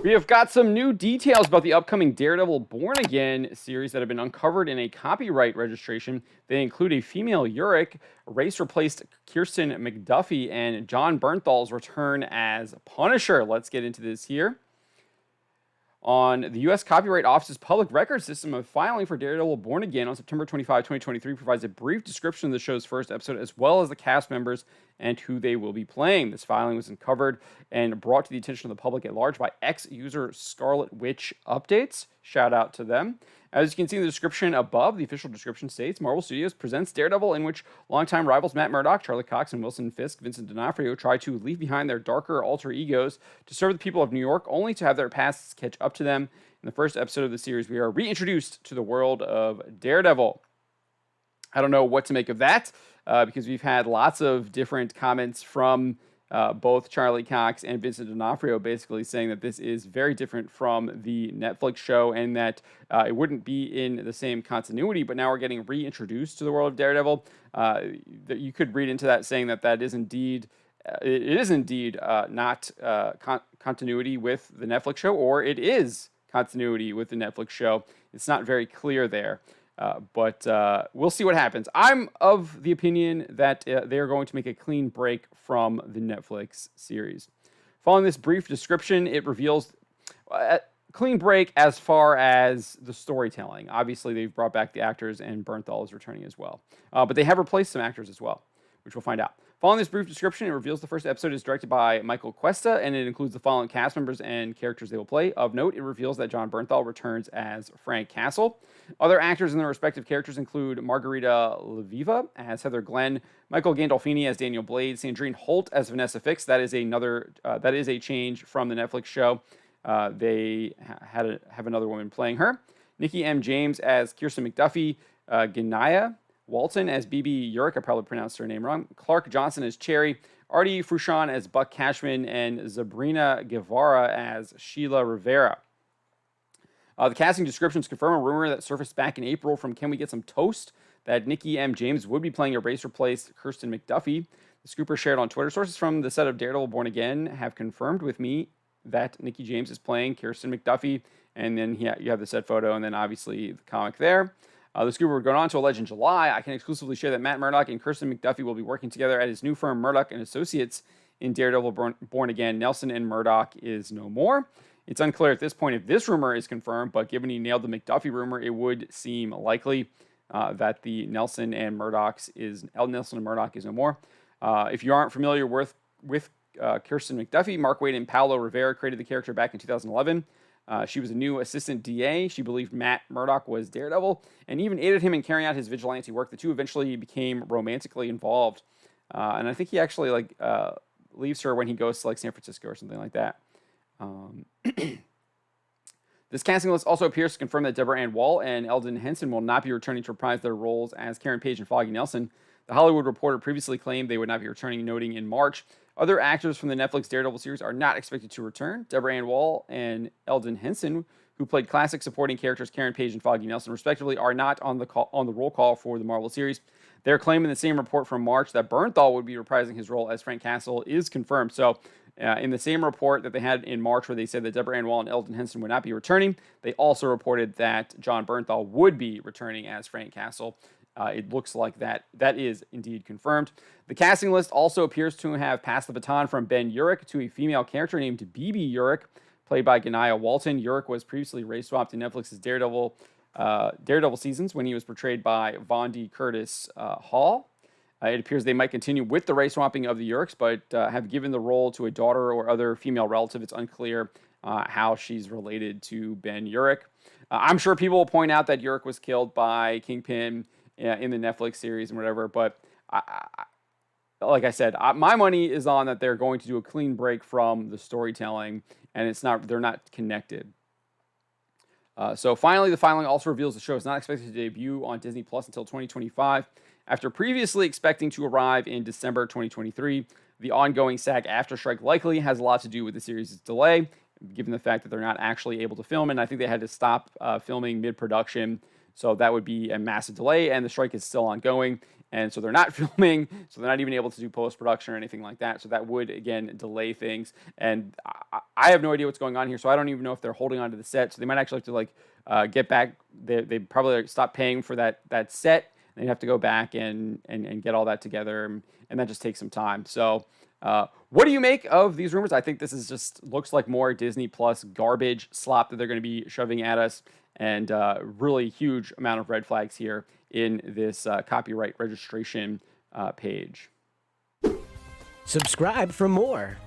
We have got some new details about the upcoming Daredevil Born Again series that have been uncovered in a copyright registration. They include a female Urich, race-replaced Kirsten McDuffie, and Jon Bernthal's return as Punisher. Let's get into this here. On the U.S. Copyright Office's public record system of filing for Daredevil Born Again on September 25, 2023 provides a brief description of the show's first episode as well as the cast members and who they will be playing. This filing was uncovered and brought to the attention of the public at large by ex-user Scarlet Witch Updates. Shout out to them. As you can see in the description above, the official description states, Marvel Studios presents Daredevil, in which longtime rivals Matt Murdock, Charlie Cox, and Wilson Fisk, Vincent D'Onofrio try to leave behind their darker alter egos to serve the people of New York, only to have their pasts catch up to them. In the first episode of the series, we are reintroduced to the world of Daredevil. I don't know what to make of that, because we've had lots of different comments from both Charlie Cox and Vincent D'Onofrio basically saying that this is very different from the Netflix show and that it wouldn't be in the same continuity, but now we're getting reintroduced to the world of Daredevil. You could read into that saying that that is indeed, it is indeed not continuity with the Netflix show, or it is continuity with the Netflix show. It's not very clear there. But we'll see what happens. I'm of the opinion that they're going to make a clean break from the Netflix series. Following this brief description, it reveals a clean break as far as the storytelling. Obviously, they've brought back the actors, and Bernthal is returning as well. But they have replaced some actors as well, which we'll find out. Following this brief description, it reveals the first episode is directed by Michael Cuesta, and it includes the following cast members and characters they will play. Of note, it reveals that Jon Bernthal returns as Frank Castle. Other actors in their respective characters include Margarita Leviva as Heather Glenn, Michael Gandolfini as Daniel Blade, Sandrine Holt as Vanessa Fix. That is a change from the Netflix show. They have another woman playing her. Nikki M. James as Kirsten McDuffie, Gia Walton as BB Urich, I probably pronounced her name wrong. Clark Johnson as Cherry, Artie Frusciante as Buck Cashman, and Sabrina Guevara as Sheila Rivera. The casting descriptions confirm a rumor that surfaced back in April from Can We Get Some Toast that Nikki M. James would be playing a race-replaced Kirsten McDuffie. The scooper shared on Twitter. Sources from the set of Daredevil Born Again have confirmed with me that Nikki James is playing Kirsten McDuffie, and then you have the set photo, and then obviously the comic there. The scooper would go on to allege in July, I can exclusively share that Matt Murdock and Kirsten McDuffie will be working together at his new firm, Murdock & Associates, in Daredevil Born Again. Nelson and Murdock is no more. It's unclear at this point if this rumor is confirmed, but given he nailed the McDuffie rumor, it would seem likely that the Nelson and Murdock is no more. If you aren't familiar with Kirsten McDuffie, Mark Waid and Paolo Rivera created the character back in 2011. She was a new assistant DA. She believed Matt Murdock was Daredevil and even aided him in carrying out his vigilante work. The two eventually became romantically involved. And I think he actually leaves her when he goes to San Francisco or something like that. This casting list also appears to confirm that Deborah Ann Wall and Eldon Henson will not be returning to reprise their roles as Karen Page and Foggy Nelson. The Hollywood Reporter previously claimed they would not be returning, noting in March, other actors from the Netflix Daredevil series are not expected to return. Deborah Ann Wall and Eldon Henson, who played classic supporting characters Karen Page and Foggy Nelson, respectively, are not on the roll call for the Marvel series. They're claiming the same report from March that Bernthal would be reprising his role as Frank Castle is confirmed. So, in the same report that they had in March where they said that Deborah Ann Wall and Eldon Henson would not be returning, they also reported that Jon Bernthal would be returning as Frank Castle. It looks like that is indeed confirmed. The casting list also appears to have passed the baton from Ben Urich to a female character named BB Urich, played by Gia Walton. Urich was previously race-swapped in Netflix's Daredevil seasons when he was portrayed by Vondi Curtis Hall. It appears they might continue with the race swapping of the Urichs, but have given the role to a daughter or other female relative. It's unclear how she's related to Ben Urich. I'm sure people will point out that Urich was killed by Kingpin in the Netflix series and whatever, but like I said, my money is on that they're going to do a clean break from the storytelling, and they're not connected. So finally, the filing also reveals the show is not expected to debut on Disney Plus until 2025. After previously expecting to arrive in December 2023, the ongoing SAG-AFTRA strike likely has a lot to do with the series' delay, given the fact that they're not actually able to film, and I think they had to stop filming mid-production So that would be a massive delay, and the strike is still ongoing. And so they're not filming, so they're not even able to do post-production or anything like that. So that would, again, delay things. And I have no idea what's going on here, so I don't even know if they're holding on to the set. So they might actually have to, like, get back. They probably stop paying for that set. They'd have to go back and get all that together, and that just takes some time. So what do you make of these rumors? I think this is just looks like more Disney Plus garbage slop that they're going to be shoving at us, and really huge amount of red flags here in this copyright registration page. Subscribe for more.